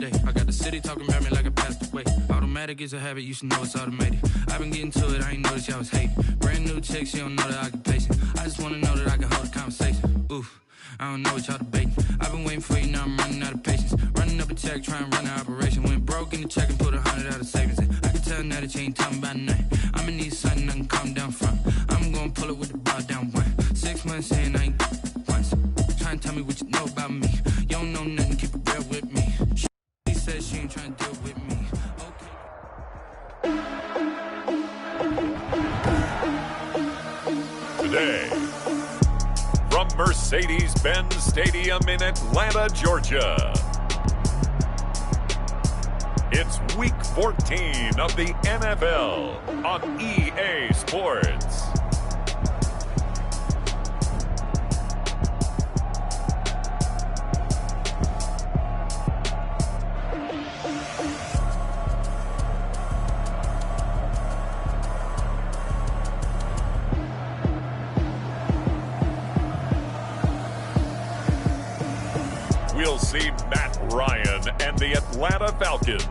I got the city talking about me like I passed away. Automatic is a habit, you should know it's automated. I've been getting to it, I ain't noticed y'all was hating. Brand new chick, she don't know the occupation. I just wanna know that I can hold a conversation. Oof, I don't know what y'all debating. I've been waiting for you, now I'm running out of patience. Running up a check, trying to run an operation. Went broke in the check and put 100 out of savings in. I can tell now that you ain't talking about nothing. I'ma need something I can calm down from. I'm gonna pull it with the bar down one. 6 months in, I ain't once. Trying to tell me what you know about me. You don't know nothing, keep it real with me. She said she ain't trying to deal with me. Okay. Today, from Mercedes-Benz Stadium in Atlanta, Georgia, it's Week 14 of the NFL on EA Sports. We'll see Matt Ryan and the Atlanta Falcons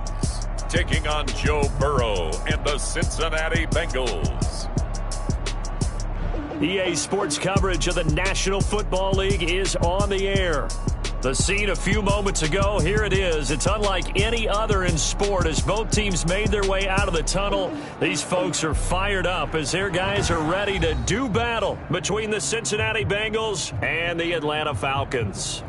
taking on Joe Burrow and the Cincinnati Bengals. EA Sports coverage of the National Football League is on the air. The scene a few moments ago, here it is. It's unlike any other in sport as both teams made their way out of the tunnel. These folks are fired up as their guys are ready to do battle between the Cincinnati Bengals and the Atlanta Falcons.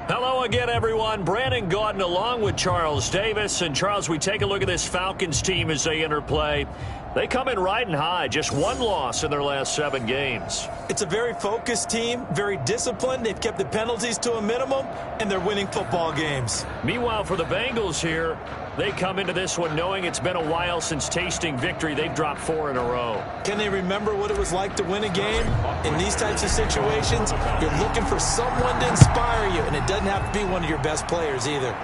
Hello again, everyone. Brandon Gaudin along with Charles Davis. And, Charles, we take a look at this Falcons team as they enter play. They come in riding high, just one loss in their last 7 games. It's a very focused team, very disciplined. They've kept the penalties to a minimum, and they're winning football games. Meanwhile, for the Bengals here, they come into this one knowing it's been a while since tasting victory. They've dropped 4 in a row. Can they remember what it was like to win a game? In these types of situations, you're looking for someone to inspire you, and it doesn't have to be one of your best players either.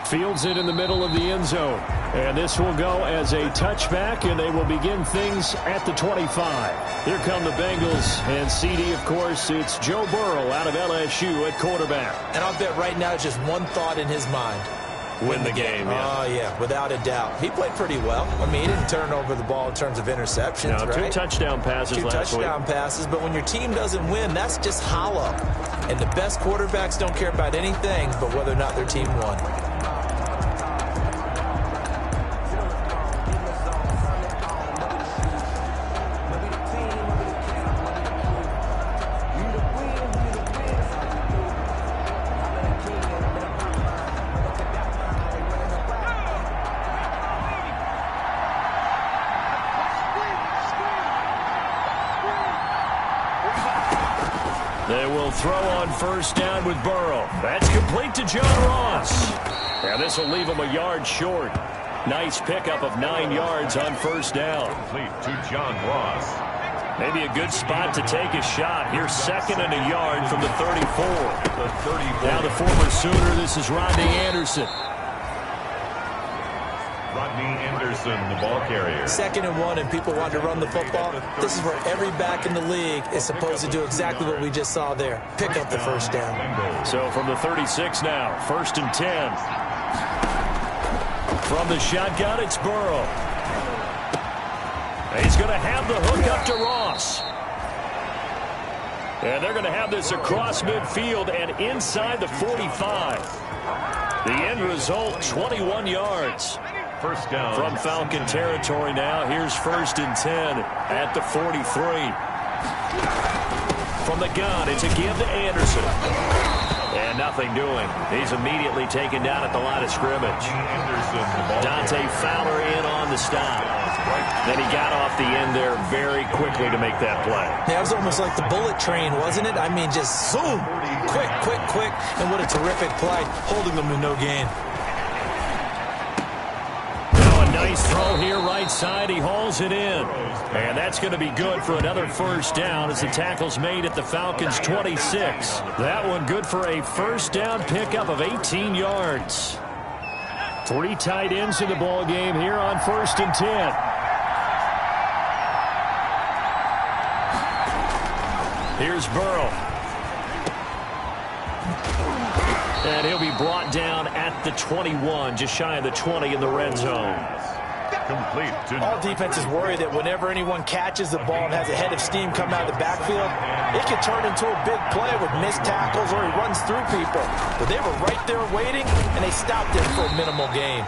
Fields it in the middle of the end zone. And this will go as a touchback, and they will begin things at the 25. Here come the Bengals, and CD, of course, it's Joe Burrow out of LSU at quarterback. And I'll bet right now it's just one thought in his mind. Win the game, yeah. Oh, yeah, without a doubt. He played pretty well. I mean, he didn't turn over the ball in terms of interceptions, no, right? 2 touchdown passes last week. 2 touchdown passes, but when your team doesn't win, that's just hollow. And the best quarterbacks don't care about anything but whether or not their team won. They will throw on first down with Burrow. That's complete to John Ross. And this will leave him a yard short. Nice pickup of 9 yards on first down. Complete to John Ross. Maybe a good spot to take a shot. Here's 2nd and a yard from the 34. Now the former Sooner, this is Rodney Anderson. Rodney Anderson, the ball carrier. 2nd and 1, and people want to run the football. This is where every back in the league is supposed to do exactly what we just saw there. Pick up the first down. So from the 36 now, 1st and 10. From the shotgun, it's Burrow. He's going to have the hook up to Ross. And they're going to have this across midfield and inside the 45. The end result, 21 yards. First down. From Falcon territory now, here's 1st and 10 at the 43. From the gun, it's a give to Anderson. And nothing doing. He's immediately taken down at the line of scrimmage. Dante Fowler in on the stop. Then he got off the end there very quickly to make that play. Yeah, it was almost like the bullet train, wasn't it? I mean, just zoom. Quick, quick, quick. And what a terrific play, holding them to no gain. Nice throw here, right side. He hauls it in. And that's going to be good for another first down as the tackle's made at the Falcons' 26. That one good for a first down pickup of 18 yards. Three tight ends in the ball game here on 1st and 10. Here's Burrow. And he'll be brought down at the 21, just shy of the 20 in the red zone. Complete. All defenses worry that whenever anyone catches the ball and has a head of steam come out of the backfield, it could turn into a big play with missed tackles or he runs through people. But they were right there waiting, and they stopped him for a minimal gain.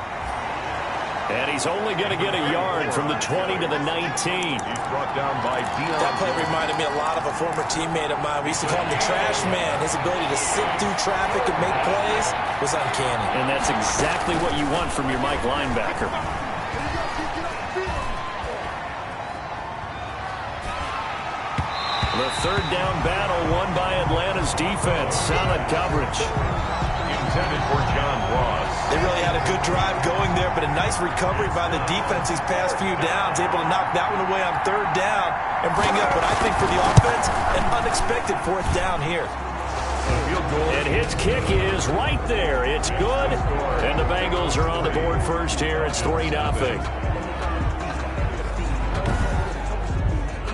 And he's only going to get a yard from the 20 to the 19. He's brought down by Dion. That play reminded me a lot of a former teammate of mine. We used to call him the trash man. His ability to sit through traffic and make plays was uncanny. And that's exactly what you want from your Mike linebacker. The third down battle won by Atlanta's defense. Solid coverage. Intended for John Ross. They really had a good drive going there, but a nice recovery by the defense these past few downs. Able to knock that one away on third down and bring up what I think for the offense, an unexpected fourth down here. And his kick is right there. It's good. And the Bengals are on the board first here. It's 3-0.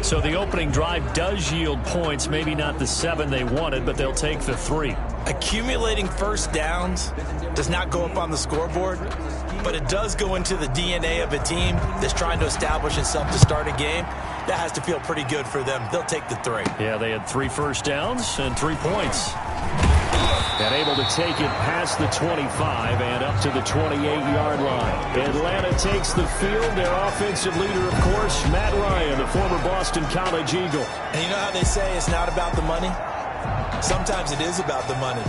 So the opening drive does yield points, maybe not the 7 they wanted, but they'll take the 3. Accumulating first downs does not go up on the scoreboard, but it does go into the DNA of a team that's trying to establish itself to start a game. That has to feel pretty good for them. They'll take the 3. Yeah, they had 3 first downs and 3 points. And able to take it past the 25 and up to the 28-yard line. Atlanta takes the field. Their offensive leader, of course, Matt Ryan, the former Boston College Eagle. And you know how they say it's not about the money? Sometimes it is about the money.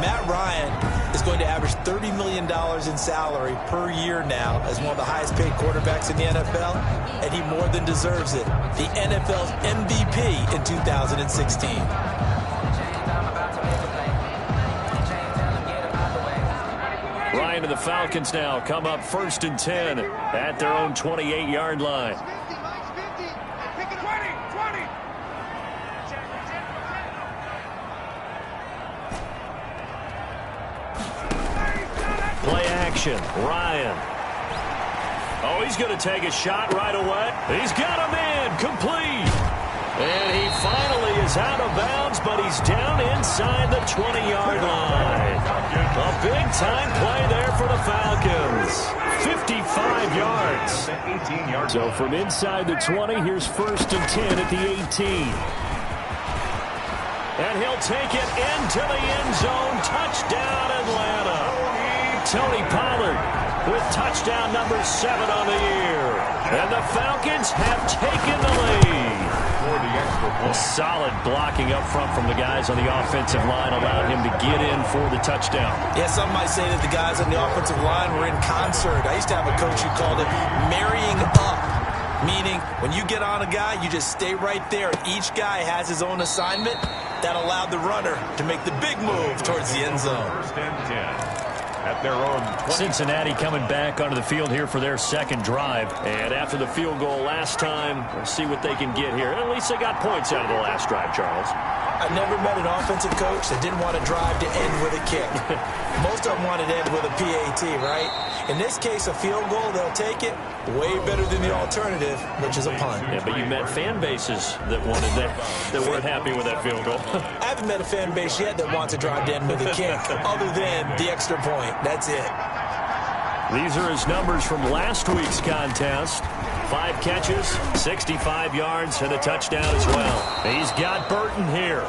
Matt Ryan is going to average $30 million in salary per year now as one of the highest paid quarterbacks in the NFL, and he more than deserves it. The NFL's MVP in 2016. Ryan and the Falcons now come up 1st and 10 at their own 28-yard line. Play action. Ryan. Oh, he's going to take a shot right away. He's got him in. Complete. And he finally is out of bounds, but he's down inside the 20-yard line. A big-time play there for the Falcons. 55 yards. So from inside the 20, here's 1st and 10 at the 18. And he'll take it into the end zone. Touchdown, Atlanta. Tony Pollard with touchdown number 7 on the year. And the Falcons have taken the lead. Solid blocking up front from the guys on the offensive line allowed him to get in for the touchdown. Yeah, some might say that the guys on the offensive line were in concert. I used to have a coach who called it marrying up, meaning when you get on a guy, you just stay right there. Each guy has his own assignment that allowed the runner to make the big move towards the end zone. 1st and 10. At their own 20. Cincinnati coming back onto the field here for their second drive. And after the field goal last time, we'll see what they can get here. At least they got points out of the last drive, Charles. I've never met an offensive coach that didn't want to drive to end with a kick. Most of them wanted to end with a PAT, right? In this case, a field goal, they'll take it. Way better than the alternative, which is a punt. Yeah, but you met fan bases that wanted that weren't happy with that field goal. I haven't met a fan base yet that wants to drive to end with a kick, other than the extra point. That's it. These are his numbers from last week's contest. 5 catches, 65 yards, and a touchdown as well. He's got Burton here.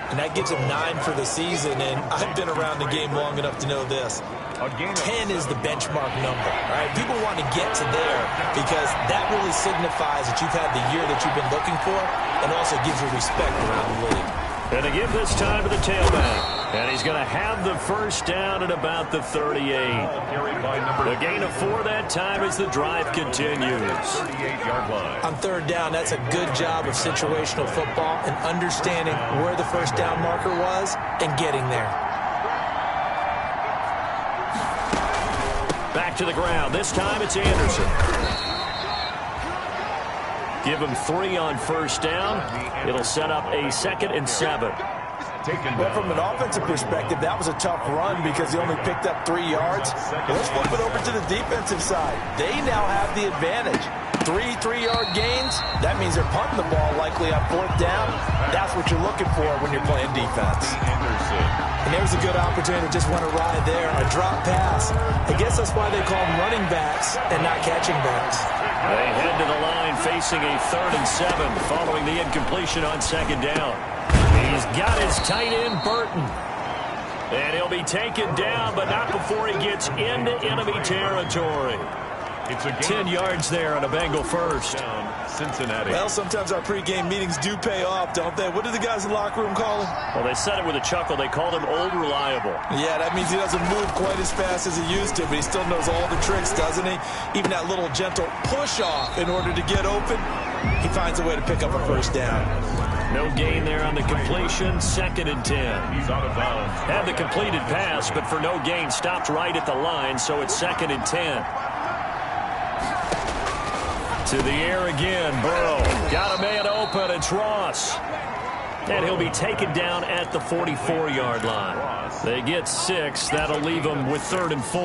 And that gives him 9 for the season, and I've been around the game long enough to know this. 10 is the benchmark number, all right? People want to get to there because that really signifies that you've had the year that you've been looking for and also gives you respect around the league. And to give this time to the tailback. And he's going to have the first down at about the 38. A gain of 4 that time as the drive continues. 38-yard line. On third down, that's a good job of situational football and understanding where the first down marker was and getting there. Back to the ground. This time it's Anderson. Give him 3 on first down. It'll set up a 2nd and 7. Well, from an offensive perspective, that was a tough run because he only picked up 3 yards. Let's flip it over to the defensive side. They now have the advantage. 3 3-yard gains, that means they're punting the ball likely on 4th down. That's what you're looking for when you're playing defense. And there's a good opportunity to just want to ride there, a drop pass. I guess that's why they call them running backs and not catching backs. They head to the line facing a 3rd and 7 following the incompletion on 2nd down. He's got his tight end, Burton. And he'll be taken down, but not before he gets into enemy territory. It's a 10 yards there on a Bengal first. Cincinnati. Well, sometimes our pregame meetings do pay off, don't they? What do the guys in the locker room call him? Well, they said it with a chuckle. They called him Old Reliable. Yeah, that means he doesn't move quite as fast as he used to, but he still knows all the tricks, doesn't he? Even that little gentle push-off in order to get open, he finds a way to pick up a 1st down. No gain there on the completion. 2nd and 10. He's out of bounds. Had the completed pass, but for no gain, stopped right at the line, so it's 2nd and 10. To the air again, Burrow. Got a man open, it's Ross. And he'll be taken down at the 44-yard line. They get 6. That'll leave them with 3rd and 4.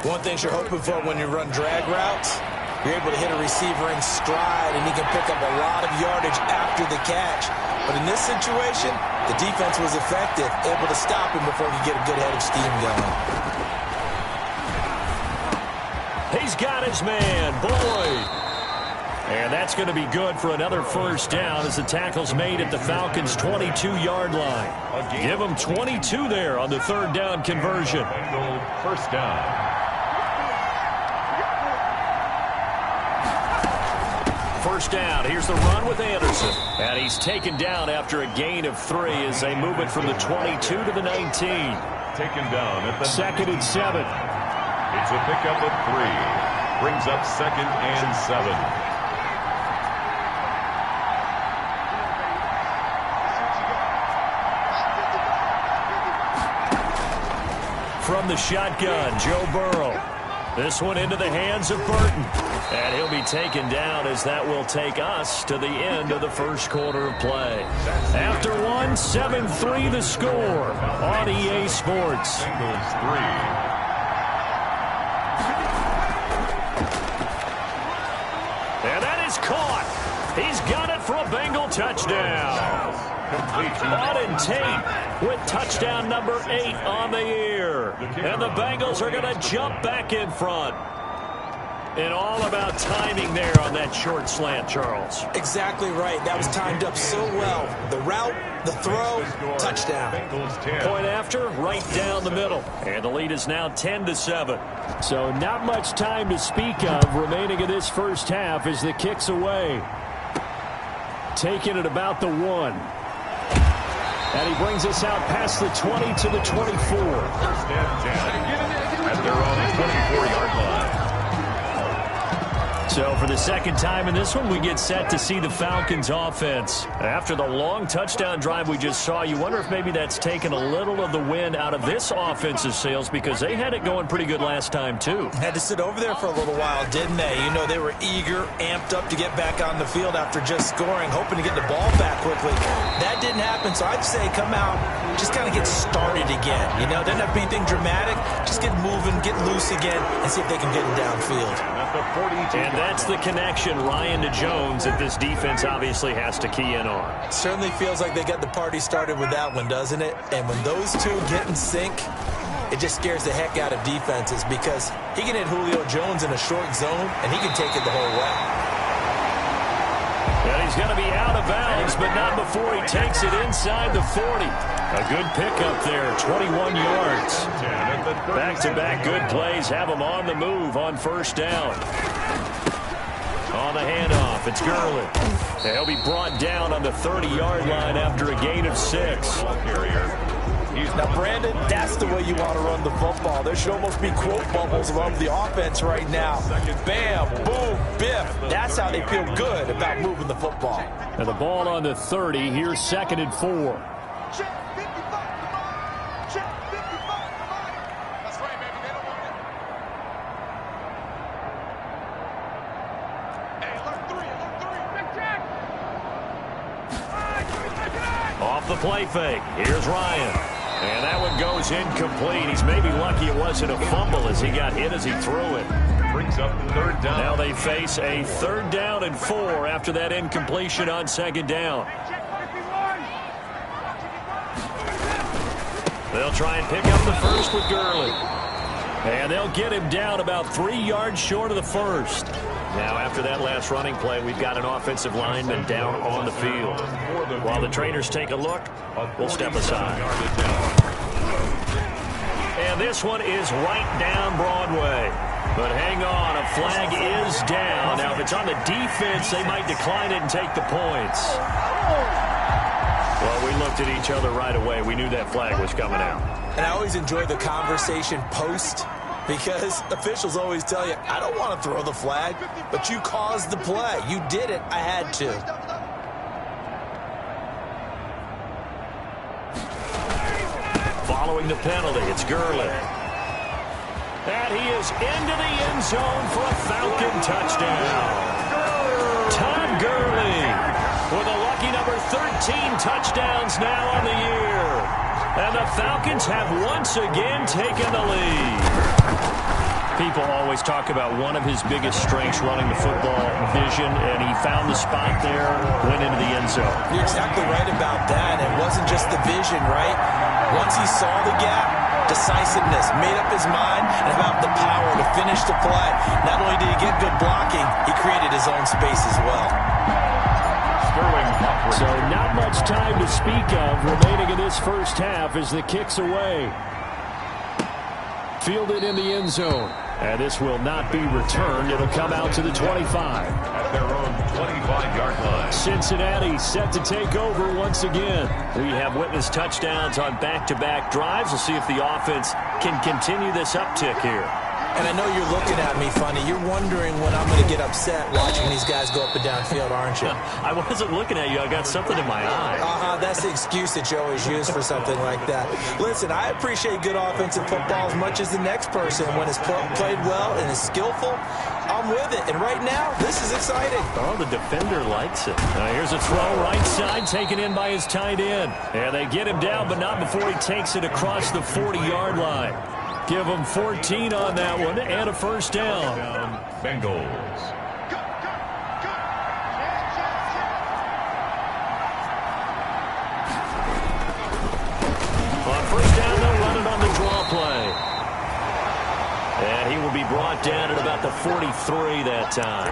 One thing you're hoping for when you run drag routes, you're able to hit a receiver in stride, and he can pick up a lot of yardage after the catch. But in this situation, the defense was effective, able to stop him before he could get a good head of steam going. He's got his man, Boyd. And that's going to be good for another 1st down as the tackle's made at the Falcons' 22-yard line. Give them 22 there on the 3rd down conversion. 1st down. 1st down. Here's the run with Anderson. And he's taken down after a gain of 3 as they move it from the 22 to the 19. Taken down at the 2nd and 7. It's a pickup of 3. Brings up 2nd and 7. From the shotgun, Joe Burrow. This one into the hands of Burton. And he'll be taken down as that will take us to the end of the 1st quarter of play. After 1, 7-3 the score on EA Sports. Bengals 3. And that is caught. He's got it for a Bengal touchdown. Auden Tate with touchdown number 8 on the year. And the Bengals are going to jump back in front. And all about timing there on that short slant, Charles. Exactly right. That was timed up so well. The route, the throw, touchdown. Point after, right down the middle. And the lead is now 10-7. So not much time to speak of remaining in this 1st half as the kick's away. Taking it about the 1. And he brings us out past the 20 to the 24. 1st and 10 at their own 24-yard line. So for the 2nd time in this one, we get set to see the Falcons offense. After the long touchdown drive we just saw, you wonder if maybe that's taken a little of the wind out of this offensive sails because they had it going pretty good last time too. Had to sit over there for a little while, didn't they? You know, they were eager, amped up to get back on the field after just scoring, hoping to get the ball back quickly. That didn't happen, so I'd say come out, just kind of get started again. You know, doesn't have to be anything dramatic. Just get moving, get loose again, and see if they can get it downfield. And that's the connection, Ryan to Jones, that this defense obviously has to key in on. Certainly feels like they got the party started with that one, doesn't it? And when those two get in sync, it just scares the heck out of defenses because he can hit Julio Jones in a short zone, and he can take it the whole way. And he's going to be out of bounds, but not before he takes it inside the 40. A good pickup there, 21 yards. Back-to-back good plays have him on the move on 1st down. On the handoff, it's Gurley. He'll be brought down on the 30-yard line after a gain of 6. Now, Brandon, that's the way you want to run the football. There should almost be quote bubbles of the offense right now. Bam, boom, biff. That's how they feel good about moving the football. And the ball on the 30, here's 2nd and 4. Off the play fake, here's Ryan. And that one goes incomplete. He's maybe lucky it wasn't a fumble as he got hit as he threw it. Brings up third down. Now they face a 3rd down and 4 after that incompletion on 2nd down. They'll try and pick up the first with Gurley. And they'll get him down about 3 yards short of the first. Now, after that last running play, we've got an offensive lineman down on the field. While the trainers take a look, we'll step aside. And this one is right down Broadway. But hang on, a flag is down. Now, if it's on the defense, they might decline it and take the points. Well, we looked at each other right away. We knew that flag was coming out. And I always enjoy the conversation post, because officials always tell you, I don't want to throw the flag, but you caused the play. You did it. I had to. Following the penalty, it's Gurley. And he is into the end zone for a Falcon touchdown. Todd Gurley with a lucky number 13 touchdowns now on the year. And the Falcons have once again taken the lead. People always talk about one of his biggest strengths running the football, vision, and he found the spot there, went into the end zone. You're exactly right about that. It wasn't just the vision, right? Once he saw the gap, decisiveness, made up his mind, and about the power to finish the play. Not only did he get good blocking, he created his own space as well. So not much time to speak of remaining in this first half as the kick's away. Fielded in the end zone. And this will not be returned. It'll come out to the 25. At their own 25-yard line. Cincinnati set to take over once again. We have witnessed touchdowns on back-to-back drives. We'll see if the offense can continue this uptick here. And I know you're looking at me funny. You're wondering when I'm going to get upset watching these guys go up and down field, aren't you? I wasn't looking at you. I got something in my eye. That's the excuse that you always use for something like that. Listen, I appreciate good offensive football as much as the next person. When it's played well and is skillful, I'm with it. And right now, this is exciting. Oh, the defender likes it. Here's a throw right side taken in by his tight end. And they get him down, but not before he takes it across the 40-yard line. Give them 14 on that one and a first down. Bengals. On first down, they'll run it on the draw play. And he will be brought down at about the 43 that time.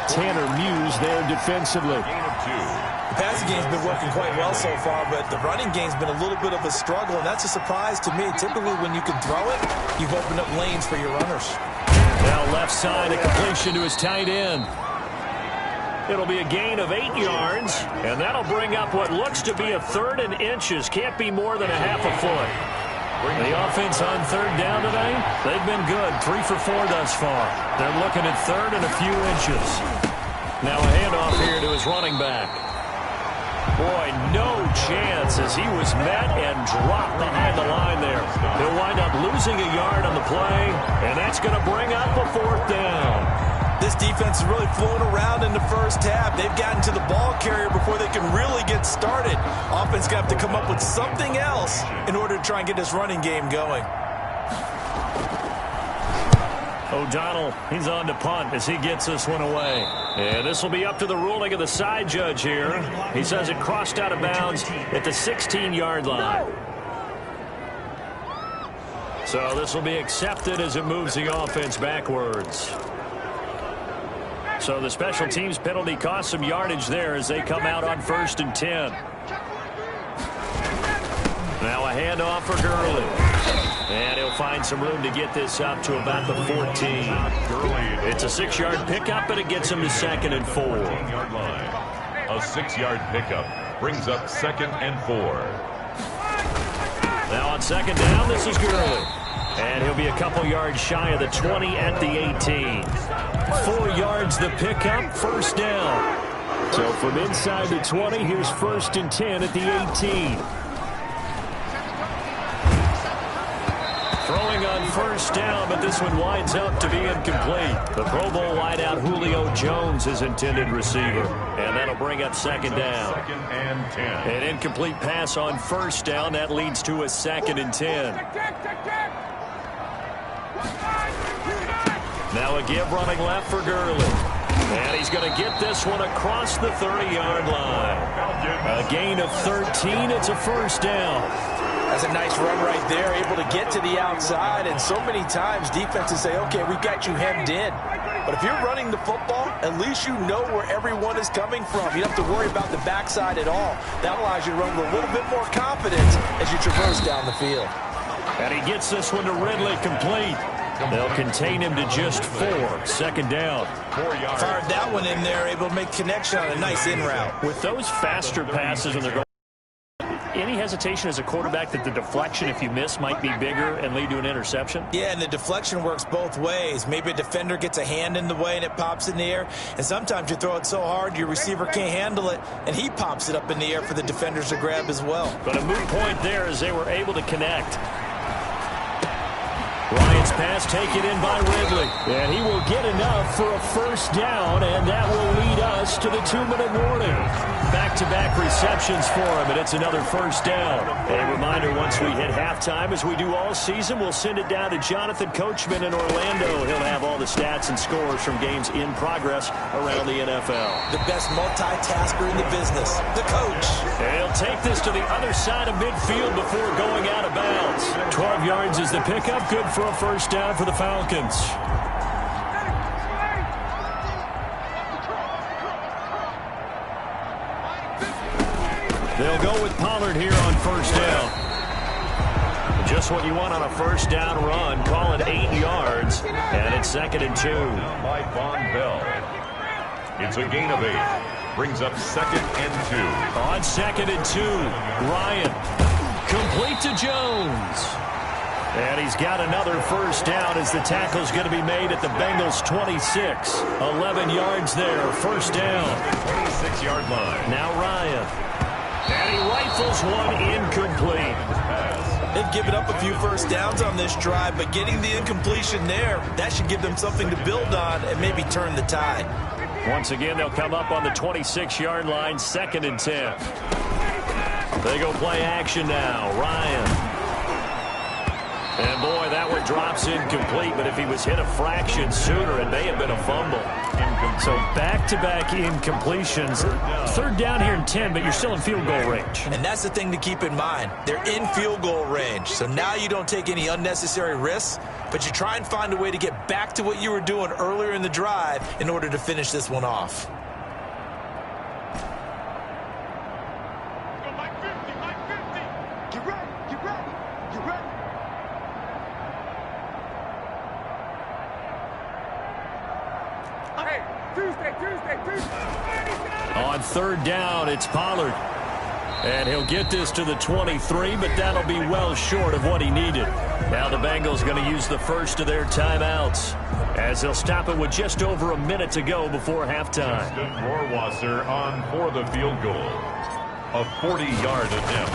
Tanner Muse there defensively. The passing game's been working quite well so far, but the running game's been a little bit of a struggle, and that's a surprise to me. Typically, when you can throw it, you've opened up lanes for your runners. Now left side, a completion to his tight end. It'll be a gain of 8 yards, and that'll bring up what looks to be a 3rd and inches. Can't be more than a half a foot. The offense on 3rd down today, they've been good. 3 for 4 thus far. They're looking at 3rd and a few inches. Now a handoff here to his running back. Boy, no chance as he was met and dropped behind the line there. He'll wind up losing a yard on the play, and that's going to bring up a 4th down. This defense is really flown around in the first half. They've gotten to the ball carrier before they can really get started. Offense going to have to come up with something else in order to try and get this running game going. O'Donnell, he's on to punt as he gets this one away. And this will be up to the ruling of the side judge here. He says it crossed out of bounds at the 16-yard line. So this will be accepted as it moves the offense backwards. So the special teams penalty cost some yardage there as they come out on 1st and 10. Now a handoff for Gurley. And he'll find some room to get this up to about the 14. It's a 6-yard pickup, and it gets him to 2nd and 4. A 6-yard pickup brings up 2nd and 4. Now on 2nd down, this is Gurley. And he'll be a couple yards shy of the 20 at the 18. 4 yards the pickup, 1st down. So from inside the 20, here's 1st and 10 at the 18. Throwing on on first down, but this one winds up to be incomplete. The Pro Bowl wideout Julio Jones is intended receiver, and that'll bring up second down. Second and 10. An incomplete pass on first down. That leads to a 2nd and 10. Now a give running left for Gurley. And he's going to get this one across the 30-yard line. A gain of 13. It's a first down. That's a nice run right there, able to get to the outside. And so many times defenses say, okay, we've got you hemmed in. But if you're running the football, at least you know where everyone is coming from. You don't have to worry about the backside at all. That allows you to run with a little bit more confidence as you traverse down the field. And he gets this one to Ridley complete. They'll contain him to just 4. Second down. 4 yards. Fired that one in there, able to make connection on a nice in route. With those faster passes when they're going, any hesitation as a quarterback that the deflection, if you miss, might be bigger and lead to an interception? Yeah, and the deflection works both ways. Maybe a defender gets a hand in the way and it pops in the air. And sometimes you throw it so hard your receiver can't handle it, and he pops it up in the air for the defenders to grab as well. But a moot point there as they were able to connect. Ryan's pass taken in by Ridley. And he will get enough for a first down, and that will lead us to the 2-minute warning. Back-to-back receptions for him, and it's another first down. A reminder, once we hit halftime, as we do all season, we'll send it down to Jonathan Coachman in Orlando. He'll have all the stats and scores from games in progress around the NFL. The best multitasker in the business, the coach. And he'll take this to the other side of midfield before going out of bounds. 12 yards is the pickup, good for a first down for the Falcons. They'll go with Pollard here on first down. Just what you want on a first down run. Call it 8 yards, and it's 2nd and 2. By Von Bell. It's a gain of 8. Brings up 2nd and 2. On 2nd and 2, Ryan. Complete to Jones. And he's got another first down as the tackle's going to be made at the Bengals' 26. 11 yards there, first down. 26-yard line. Now Ryan. And he rifles one incomplete. They've given up a few first downs on this drive, but getting the incompletion there, that should give them something to build on and maybe turn the tide. Once again, they'll come up on the 26-yard line, 2nd and 10. They go play action now. Ryan. And, boy, that one drops incomplete, but if he was hit a fraction sooner, it may have been a fumble. So back-to-back incompletions. Third down here and 10, but you're still in field goal range. And that's the thing to keep in mind. They're in field goal range, so now you don't take any unnecessary risks, but you try and find a way to get back to what you were doing earlier in the drive in order to finish this one off. On third down, it's Pollard. And he'll get this to the 23, but that'll be well short of what he needed. Now the Bengals going to use the first of their timeouts as they'll stop it with just over a minute to go before halftime. Justin Rohrwasser on for the field goal. A 40-yard attempt.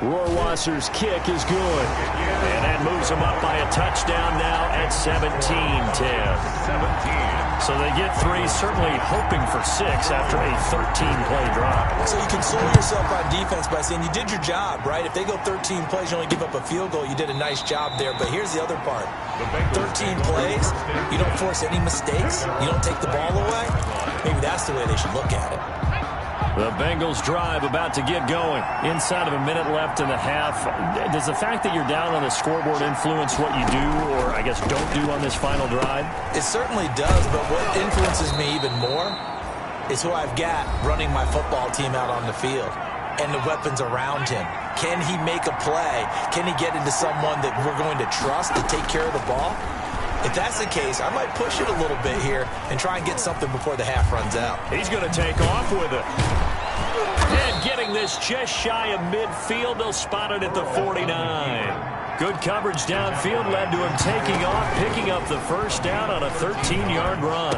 Rohrwasser's kick is good. And that moves them up by a touchdown now at 17-10. 17. So they get 3, certainly hoping for 6 after a 13-play drive. So you console yourself on defense by saying you did your job, right? If they go 13 plays, you only give up a field goal, you did a nice job there. But here's the other part. 13 plays, you don't force any mistakes, you don't take the ball away. Maybe that's the way they should look at it. The Bengals drive about to get going. Inside of a minute left in the half. Does the fact that you're down on the scoreboard influence what you do or, I guess, don't do on this final drive? It certainly does, but what influences me even more is who I've got running my football team out on the field and the weapons around him. Can he make a play? Can he get into someone that we're going to trust to take care of the ball? If that's the case, I might push it a little bit here and try and get something before the half runs out. He's going to take off with it. And getting this just shy of midfield, they'll spot it at the 49. Good coverage downfield led to him taking off, picking up the first down on a 13-yard run.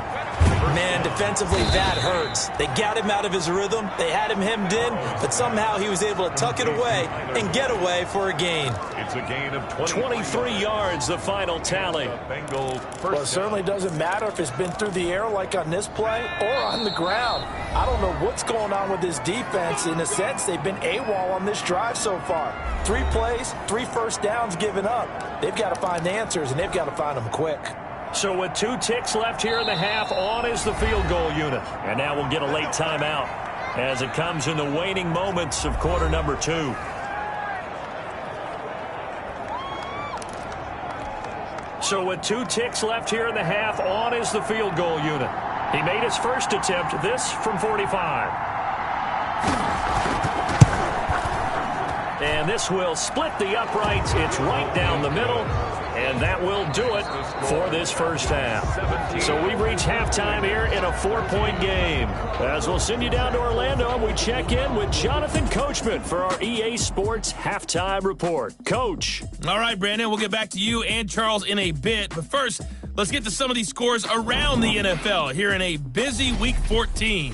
Man, defensively, that hurts. They got him out of his rhythm. They had him hemmed in, but somehow he was able to tuck it away and get away for a gain. It's a gain of 23 yards, the final tally. Well, it certainly doesn't matter if it's been through the air like on this play or on the ground. I don't know what's going on with this defense. In a sense, they've been AWOL on this drive so far. 3 plays, 3 first downs given up. They've got to find answers, and they've got to find them quick. So with 2 ticks left here in the half, on is the field goal unit. And now we'll get a late timeout as it comes in the waning moments of quarter number 2. So with 2 ticks left here in the half, on is the field goal unit. He made his first attempt, this from 45. And this will split the uprights. It's right down the middle. And that will do it for this first half. So we reach halftime here in a 4-point game. As we'll send you down to Orlando, and we check in with Jonathan Coachman for our EA Sports Halftime Report. Coach. All right, Brandon, we'll get back to you and Charles in a bit. But first, let's get to some of these scores around the NFL here in a busy Week 14.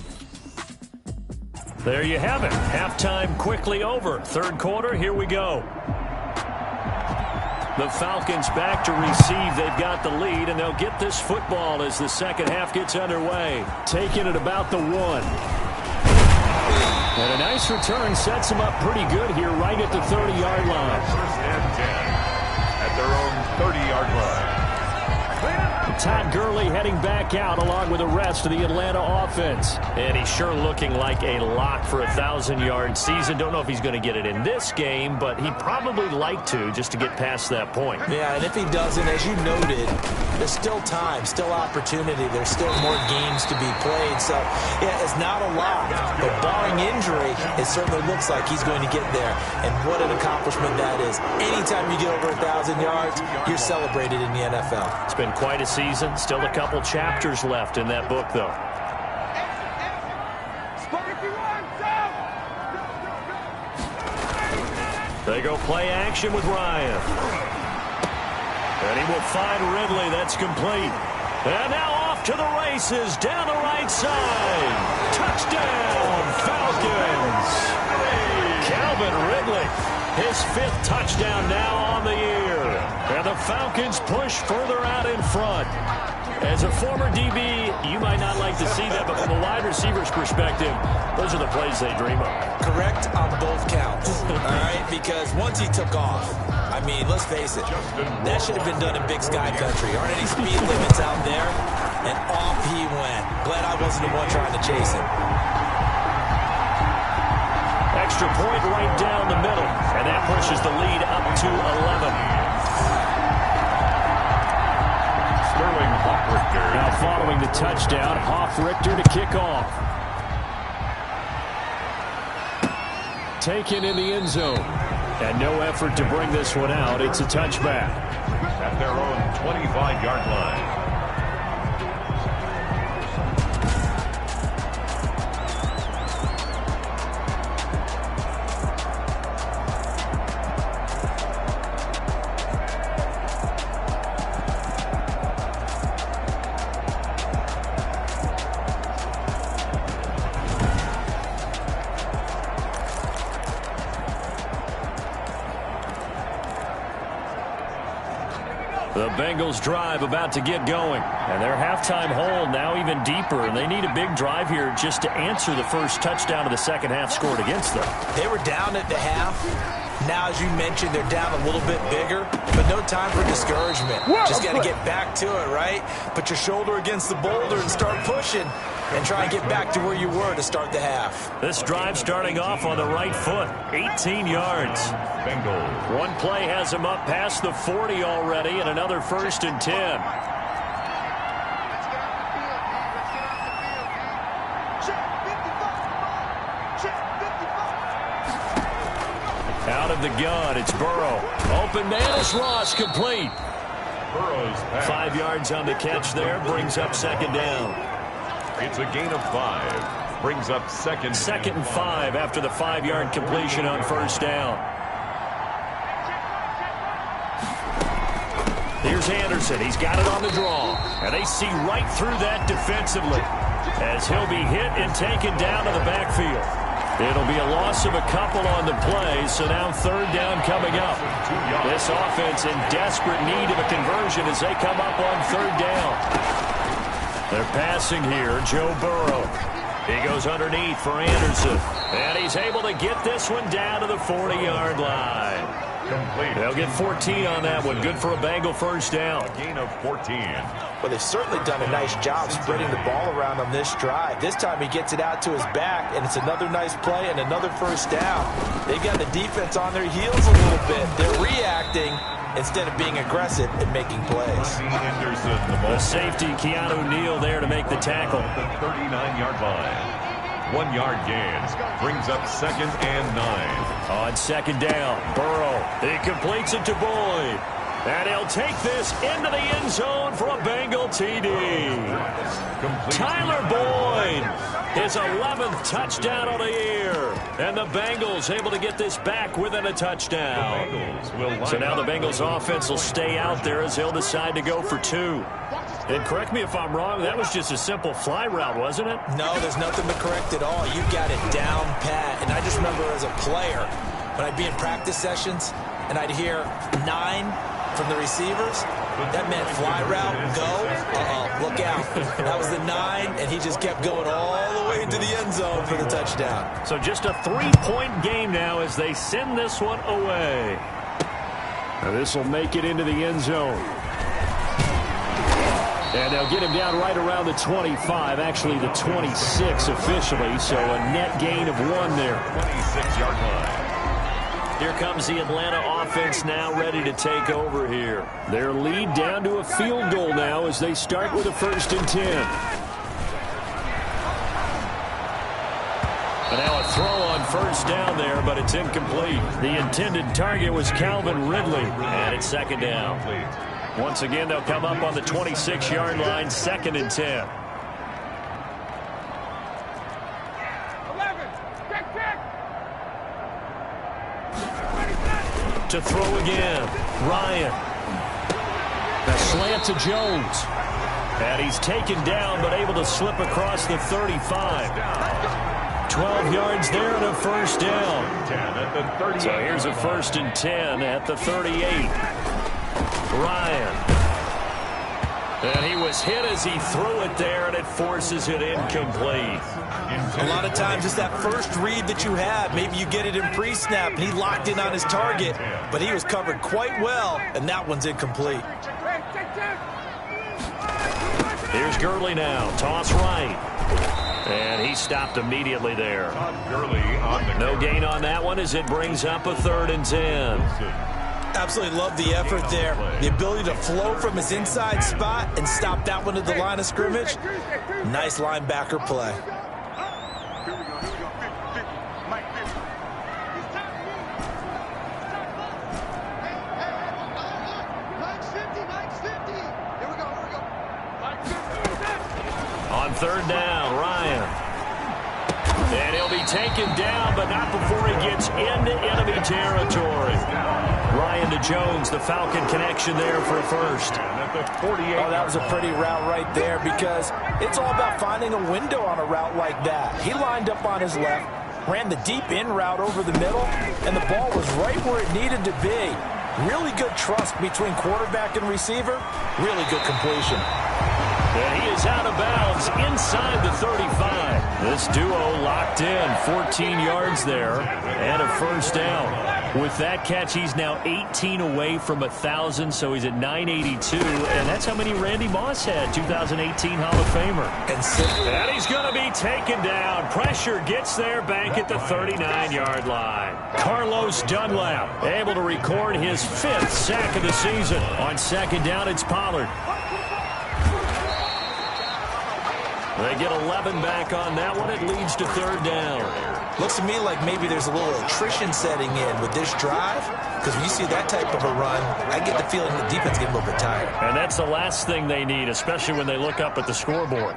There you have it. Halftime quickly over. Third quarter, here we go. The Falcons back to receive. They've got the lead, and they'll get this football as the second half gets underway. Taking it about the 1. And a nice return sets them up pretty good here right at the 30-yard line. First and 10 at their own 30-yard line. Todd Gurley heading back out along with the rest of the Atlanta offense. And he's sure looking like a lock for a 1,000-yard season. Don't know if he's going to get it in this game, but he'd probably like to just to get past that point. Yeah, and if he doesn't, as you noted, there's still time, still opportunity. There's still more games to be played. So, yeah, it's not a lot. But barring injury, it certainly looks like he's going to get there. And what an accomplishment that is. Anytime you get over 1,000 yards, you're celebrated in the NFL. It's been quite a season. Still a couple chapters left in that book, though. They go play action with Ryan. And he will find Ridley. That's complete. And now off to the races down the right side. Touchdown, Falcons. Calvin Ridley, his 5th touchdown now on the year. And the Falcons push further out in front. As a former DB, you might not like to see that, but from a wide receiver's perspective, those are the plays they dream of. Correct on both counts, all right? Because once he took off, I mean, let's face it, that should have been done in Big Sky Country. Aren't any speed limits out there? And off he went. Glad I wasn't the one trying to chase him. Extra point right down the middle, and that pushes the lead up to 11. Now following the touchdown, Hoff-Richter to kick off. Taken in the end zone. And no effort to bring this one out. It's a touchback. At their own 25-yard line. The Bengals drive about to get going. And their halftime hole now even deeper. And they need a big drive here just to answer the first touchdown of the second half scored against them. They were down at the half. Now, as you mentioned, they're down a little bit bigger, but no time for discouragement. Just got to get back to it, right? Put your shoulder against the boulder and start pushing and try and get back to where you were to start the half. This drive starting off on the right foot, 18 yards. Bengals. One play has them up past the 40 already, and another 1st and 10. Out of the gun, it's Burrow. Open man is Ross, complete. Burrow's pass. 5 yards on the catch there, brings up second down. It's a gain of 5. Brings up second. Second and 5 after the 5-yard completion on first down. Here's Anderson. He's got it on the draw. And they see right through that defensively as he'll be hit and taken down to the backfield. It'll be a loss of a couple on the play, so now third down coming up. This offense in desperate need of a conversion as they come up on third down. They're passing here, Joe Burrow. He goes underneath for Anderson. And he's able to get this one down to the 40-yard line. Complete. They'll get 14 on that one. Good for a Bengal first down. A gain of 14. Well, they've certainly done a nice job spreading the ball around on this drive. This time he gets it out to his back, and it's another nice play and another first down. They've got the defense on their heels a little bit. They're reacting instead of being aggressive and making plays. Anderson, The safety, Keanu Neal, there to make the tackle. the 39-yard line. 1 yard gain brings up 2nd and 9. On second down, Burrow. He completes it to Boyd. And he'll take this into the end zone for a Bengal TD. Tyler Boyd, his 11th touchdown of the year. And the Bengals able to get this back within a touchdown. So now the Bengals offense will stay out there as they'll decide to go for 2. And correct me if I'm wrong, that was just a simple fly route, wasn't it? No, there's nothing to correct at all. You got it down pat. And I just remember as a player, when I'd be in practice sessions and I'd hear 9 from the receivers, that meant fly route, go, look out. That was the 9, and he just kept going all the way into the end zone for the touchdown. So just a 3-point game now as they send this one away. Now this will make it into the end zone. And they'll get him down right around the 25, actually the 26 officially, so a net gain of 1 there. 26-yard line. Here comes the Atlanta offense now ready to take over here. Their lead down to a field goal now as they start with a 1st and 10. And now a throw on first down there, but it's incomplete. The intended target was Calvin Ridley, and it's 2nd down. Once again, they'll come up on the 26-yard line, 2nd and 10. To throw again, Ryan. The slant to Jones. And he's taken down, but able to slip across the 35. 12 yards there and a 1st down. So here's a 1st and 10 at the 38. Ryan. And he was hit as he threw it there, and it forces it incomplete. A lot of times it's that first read that you have. Maybe you get it in pre-snap, and he locked in on his target, but he was covered quite well, and that one's incomplete. Here's Gurley now. Toss right. And he stopped immediately there. No gain on that one as it brings up a 3rd and 10. Absolutely love the effort there. The ability to flow from his inside spot and stop that one at the line of scrimmage. Nice linebacker play. On 3rd down, Ryan. And he'll be taken down, but not before he gets into enemy territory. Ryan to Jones, the Falcon connection there for a 1st. Oh, that was a pretty route right there because it's all about finding a window on a route like that. He lined up on his left, ran the deep in route over the middle, and the ball was right where it needed to be. Really good trust between quarterback and receiver. Really good completion. And he is out of bounds inside the 35. This duo locked in, 14 yards there, and a 1st down. With that catch, he's now 18 away from 1,000, so he's at 982, and that's how many Randy Moss had, 2018 Hall of Famer. And he's going to be taken down. Pressure gets there back at the 39-yard line. Carlos Dunlap able to record his 5th sack of the season. On 2nd down, it's Pollard. They get 11 back on that one. It leads to 3rd down. Looks to me like maybe there's a little attrition setting in with this drive, because when you see that type of a run, I get the feeling the defense getting a little bit tired. And that's the last thing they need, especially when they look up at the scoreboard.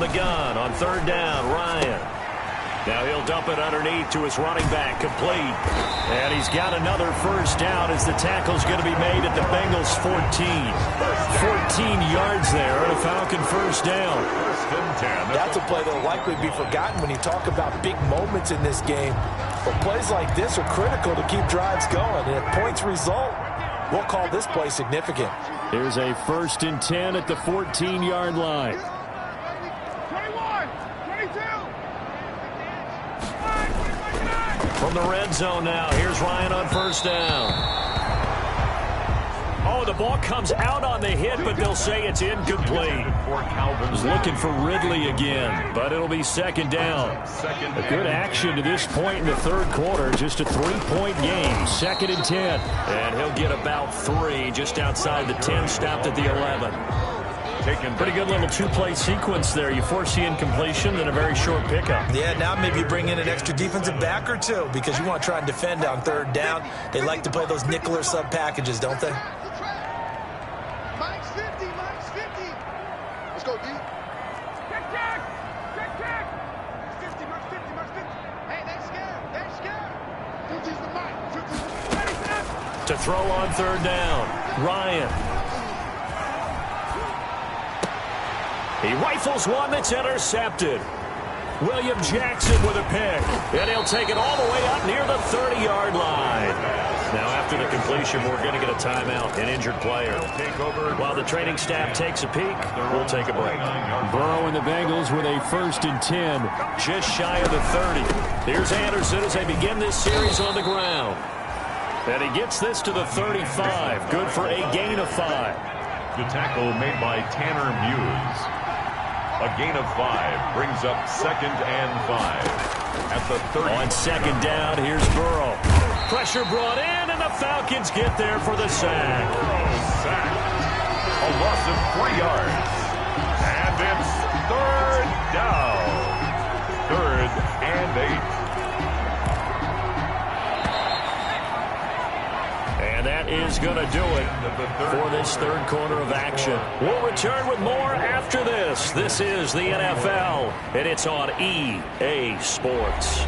the gun on third down. Ryan. Now he'll dump it underneath to his running back, complete. And he's got another first down as the tackle's going to be made at the Bengals' 14. 14 yards there and a Falcon first down. That's a play that will likely be forgotten when you talk about big moments in this game. But plays like this are critical to keep drives going. And if points result, we'll call this play significant. Here's a 1st and 10 at the 14-yard line. 21, 22. From the red zone now, here's Ryan on first down. Oh, the ball comes out on the hit, but they'll say it's incomplete. He's looking for Ridley again, but it'll be second down. A good action to this point in the third quarter. Just a 3-point game, 2nd and 10. And he'll get about 3 just outside the 10, stopped at the 11. Pretty good little two-play sequence there. You force the incompletion, then a very short pickup. Yeah, now maybe you bring in an extra defensive back or two because you want to try and defend on third down. They like to play those nickel or sub packages, don't they? Minus 50, minus 50. Let's go, D. Check. 50, minus 50, minus 50. Hey, they're scared. 50's the mic. 50's the To throw on third down, Ryan. He rifles one that's intercepted. William Jackson with a pick. And he'll take it all the way up near the 30-yard line. Now after the completion, we're going to get a timeout, an injured player. While the training staff takes a peek, we'll take a break. Burrow and the Bengals with a 1st and 10, just shy of the 30. Here's Anderson as they begin this series on the ground. And he gets this to the 35. Good for a gain of 5. The tackle made by Tanner Muse. A gain of 5 brings up 2nd and 5 at the 30. On second down, here's Burrow. Pressure brought in, and the Falcons get there for the sack. Burrow sacked. A loss of 3 yards. And it's 3rd down. 3rd and 8. And that is going to do it for this third quarter of action. We'll return with more after this. This is the NFL, and it's on EA Sports.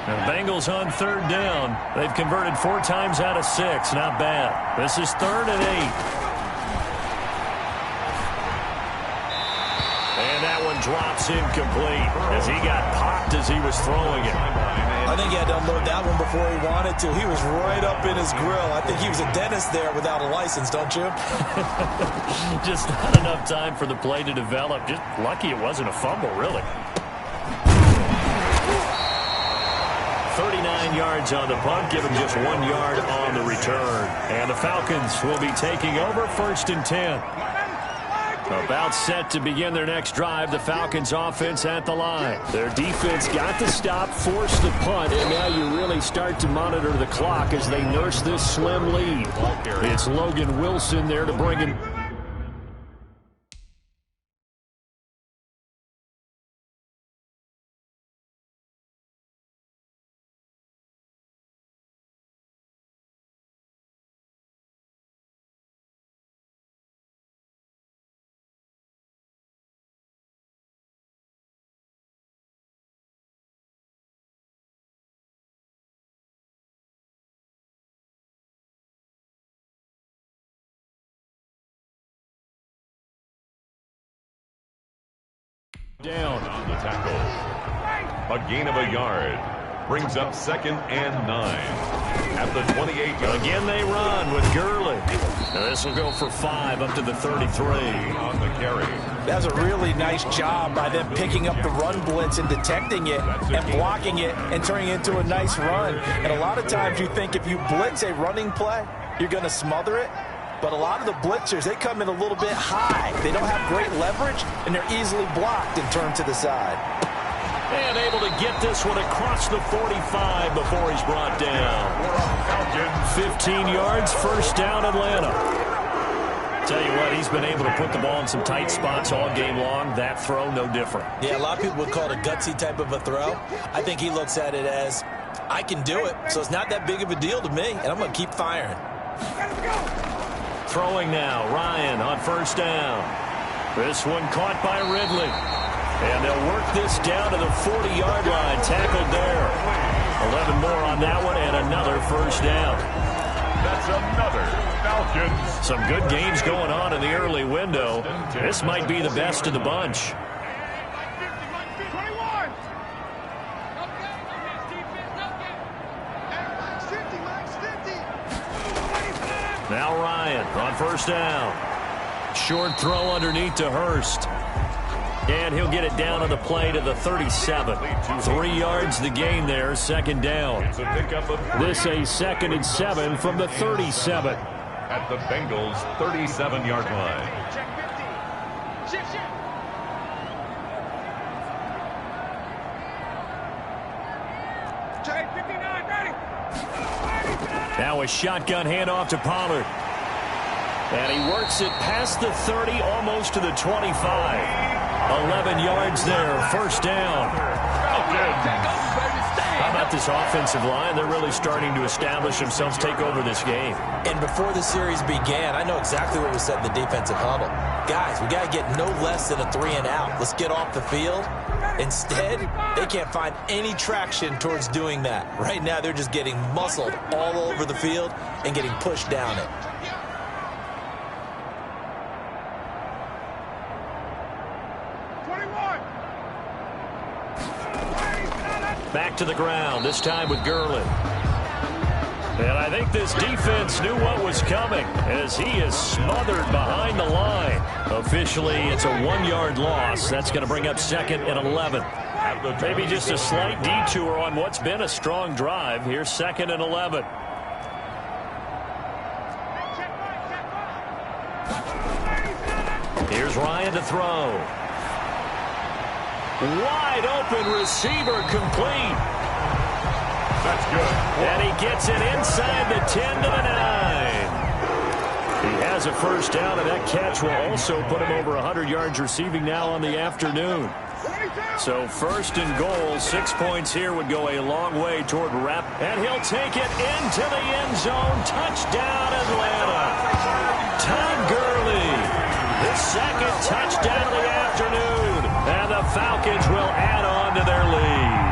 And the Bengals on third down. They've converted 4 times out of 6. Not bad. This is 3rd and 8. And that one drops incomplete as he got popped as he was throwing it. I think he had to unload that one before he wanted to. He was right up in his grill. I think he was a dentist there without a license, don't you? Just not enough time for the play to develop. Just lucky it wasn't a fumble, really. 39 yards on the punt, give him just 1 yard on the return. And the Falcons will be taking over 1st and 10. About set to begin their next drive, the Falcons offense at the line. Their defense got the stop, forced the punt, and now you really start to monitor the clock as they nurse this slim lead. It's Logan Wilson there to bring in. Down on the tackle. A gain of a yard brings up 2nd and 9 at the 28-yard. Again they run with Gurley. Now this will go for 5 up to the 33. On the carry. That was a really nice job by them picking up the run blitz and detecting it and blocking it and turning it into a nice run. And a lot of times you think if you blitz a running play, you're going to smother it. But a lot of the blitzers, they come in a little bit high. They don't have great leverage, and they're easily blocked and turned to the side. And able to get this one across the 45 before he's brought down. 15 yards, 1st down, Atlanta. Tell you what, he's been able to put the ball in some tight spots all game long. That throw, no different. Yeah, a lot of people would call it a gutsy type of a throw. I think he looks at it as, I can do it, so it's not that big of a deal to me, and I'm going to keep firing. Throwing now, Ryan on 1st down. This one caught by Ridley. And they'll work this down to the 40-yard line. Tackled there. 11 more on that one and another first down. That's another Falcons. Some good games going on in the early window. This might be the best of the bunch. Now Ryan on first down. Short throw underneath to Hurst. And he'll get it down on the play to the 37. 3 yards the gain there, second down. This a 2nd and 7 from the 37. At the Bengals' 37-yard line. Now a shotgun handoff to Pollard. And he works it past the 30, almost to the 25. 11 yards there, first down. How about this offensive line? They're really starting to establish themselves, take over this game. And before the series began, I know exactly what was said in the defensive huddle. Guys, we got to get no less than a 3-and-out. Let's get off the field. Instead, they can't find any traction towards doing that. Right now, they're just getting muscled all over the field and getting pushed down it. Back to the ground, this time with Gurley. And I think this defense knew what was coming as he is smothered behind the line. Officially, it's a 1-yard loss. That's going to bring up 2nd and 11. Maybe just a slight detour on what's been a strong drive. Here's 2nd and 11. Here's Ryan to throw. Wide open receiver complete. That's good. And he gets it inside the 10 to the 9. He has a first down, and that catch will also put him over 100 yards receiving now on the afternoon. So 1st and goal, 6 points here would go a long way toward wrap. And he'll take it into the end zone. Touchdown, Atlanta. Todd Gurley, his 2nd touchdown of the afternoon. And the Falcons will add on to their lead.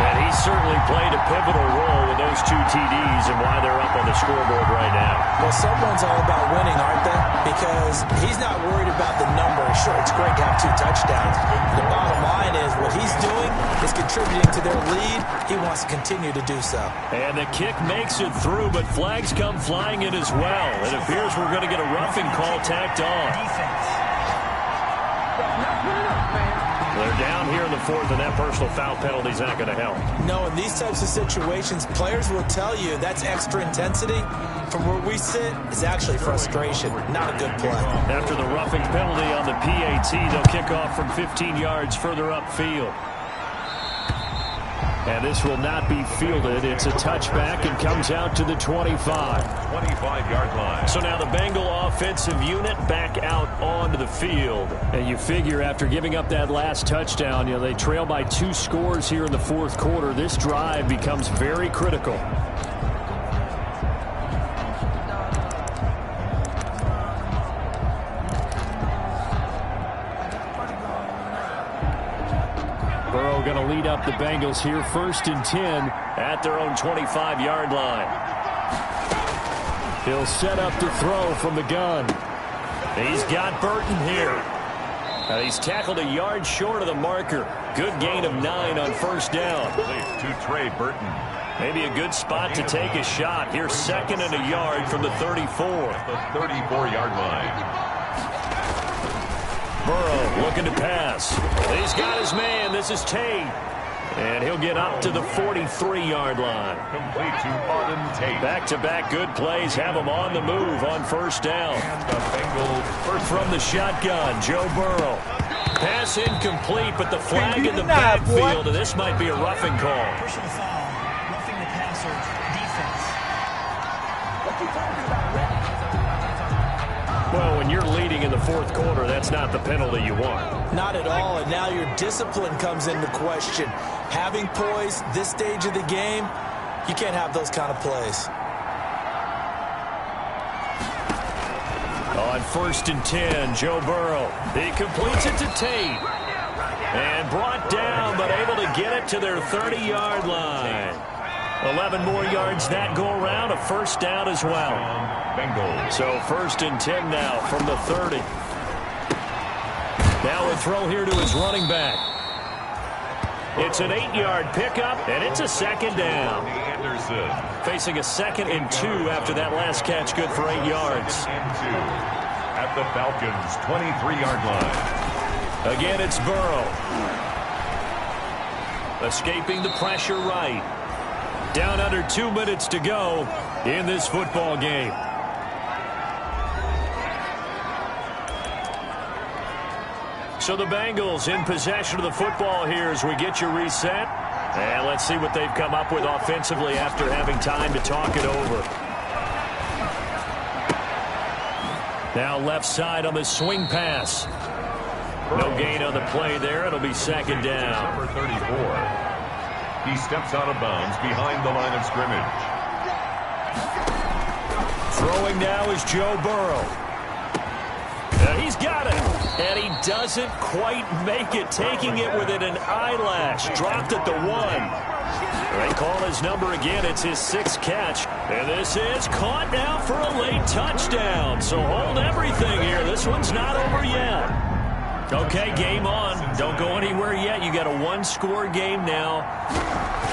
And he certainly played a pivotal role with those 2 TDs and why they're up on the scoreboard right now. Well, someone's all about winning, aren't they? Because he's not worried about the number. Sure, it's great to have 2 touchdowns. The bottom line is what he's doing is contributing to their lead. He wants to continue to do so. And the kick makes it through, but flags come flying in as well. It appears we're going to get a roughing call tacked on. They're down here in the 4th, and that personal foul penalty is not going to help. No, in these types of situations, players will tell you that's extra intensity. From where we sit, it's actually frustration, not a good play. After the roughing penalty on the PAT, they'll kick off from 15 yards further upfield. And this will not be fielded. It's a touchback and comes out to the 25. 25-yard line. So now the Bengal offensive unit back out onto the field. And you figure after giving up that last touchdown, they trail by 2 scores here in the 4th quarter. This drive becomes very critical. Going to lead up the Bengals here, 1st and 10 at their own 25-yard line. He'll set up to throw from the gun. He's got Burton here. And he's tackled a yard short of the marker. Good gain of 9 on first down. To Trey Burton. Maybe a good spot to take a shot. Here's 2nd and a yard from the 34. The 34-yard line. Burrow looking to pass. He's got his man. This is Tate. And he'll get up to the 43-yard line. Complete to Auden Tate. Back-to-back good plays have him on the move on first down. The Bengals from the shotgun, Joe Burrow. Pass incomplete, but the flag in the backfield, and this might be a roughing call. Personal foul, roughing the passer's defense. What you talking about, Red? Well, when you're leading in the 4th quarter, that's not the penalty you want. Not at all, and now your discipline comes into question. Having poise this stage of the game, you can't have those kind of plays. On 1st and 10, Joe Burrow. He completes it to Tate. And brought down, but able to get it to their 30-yard line. 11 more yards that go around, a first down as well. So 1st and 10 now from the 30. Now a throw here to his running back. It's an 8-yard pickup, and it's a second down. Facing a 2nd and 2 after that last catch, good for 8 yards. At the Falcons' 23-yard line. Again, it's Burrow. Escaping the pressure right. Down under 2 minutes to go in this football game. So the Bengals in possession of the football here as we get you reset. And let's see what they've come up with offensively after having time to talk it over. Now left side on the swing pass. No gain on the play there. It'll be second down. Number 34. He steps out of bounds behind the line of scrimmage. Throwing now is Joe Burrow. He's got it. And he doesn't quite make it. Taking it within an eyelash. Dropped at the 1. They call his number again. It's his 6th catch. And this is caught now for a late touchdown. So hold everything here. This one's not over yet. Okay, game on. Don't go anywhere yet. You got a 1-score game now.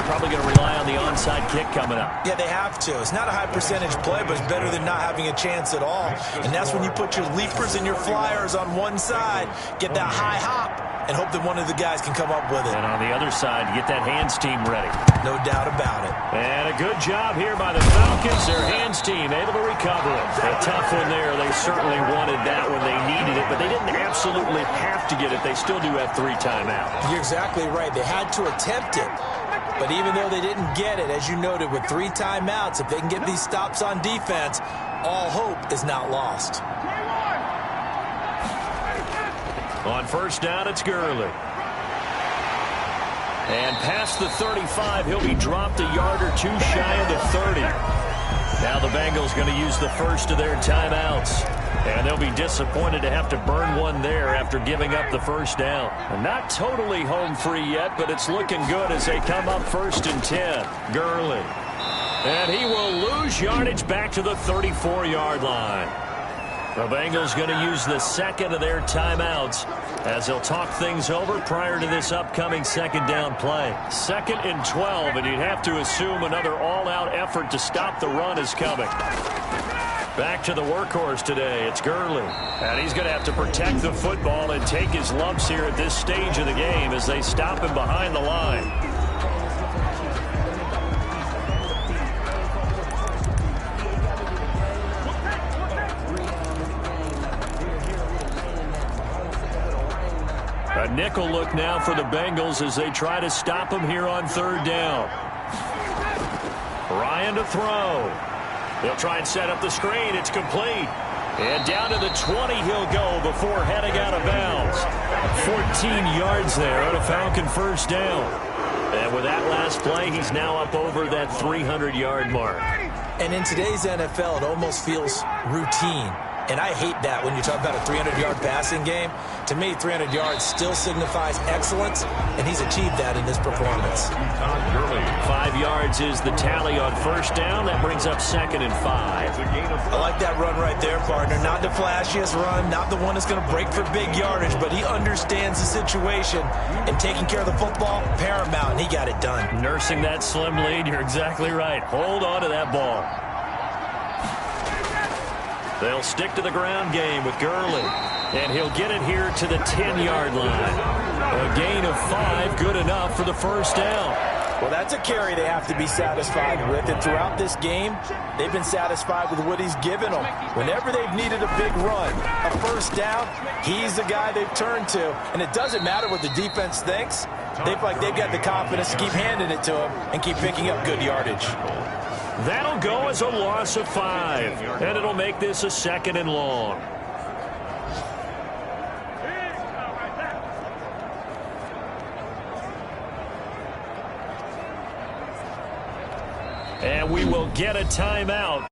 Probably going to rely on the onside kick coming up. Yeah, they have to. It's not a high percentage play, but it's better than not having a chance at all. And that's when you put your leapers and your flyers on one side, get that high hop, and hope that one of the guys can come up with it. And on the other side, get that hands team ready. No doubt about it. And a good job here by the Falcons. Their hands team able to recover it. A tough one there. They certainly wanted that when they needed it, but they didn't absolutely have to get it. They still do have 3 timeouts. You're exactly right. They had to attempt it. But even though they didn't get it, as you noted, with 3 timeouts, if they can get these stops on defense, all hope is not lost. On first down, it's Gurley. And past the 35, he'll be dropped a yard or 2 shy of the 30. Now the Bengals going to use the first of their timeouts. And they'll be disappointed to have to burn one there after giving up the first down. And not totally home free yet, but it's looking good as they come up 1st and 10. Gurley. And he will lose yardage back to the 34-yard line. The Bengals going to use the 2nd of their timeouts as they'll talk things over prior to this upcoming 2nd down play. 2nd and 12, and you'd have to assume another all-out effort to stop the run is coming. Back to the workhorse today. It's Gurley. And he's going to have to protect the football and take his lumps here at this stage of the game as they stop him behind the line. A nickel look now for the Bengals as they try to stop him here on 3rd down. Ryan to throw. They'll try and set up the screen. It's complete. And down to the 20 he'll go before heading out of bounds. 14 yards there on a Falcon first down. And with that last play, he's now up over that 300-yard mark. And in today's NFL, it almost feels routine. And I hate that when you talk about a 300-yard passing game. To me, 300 yards still signifies excellence, and he's achieved that in this performance. 5 yards is the tally on first down. That brings up 2nd and 5. I like that run right there, partner. Not the flashiest run, not the one that's going to break for big yardage, but he understands the situation, and taking care of the football, paramount, and he got it done. Nursing that slim lead, you're exactly right. Hold on to that ball. They'll stick to the ground game with Gurley. And he'll get it here to the 10-yard line. A gain of 5, good enough for the first down. Well, that's a carry they have to be satisfied with. And throughout this game, they've been satisfied with what he's given them. Whenever they've needed a big run, a first down, he's the guy they've turned to. And it doesn't matter what the defense thinks. They've got the confidence to keep handing it to him and keep picking up good yardage. That'll go as a loss of 5. And it'll make this a 2nd and long. And we will get a timeout.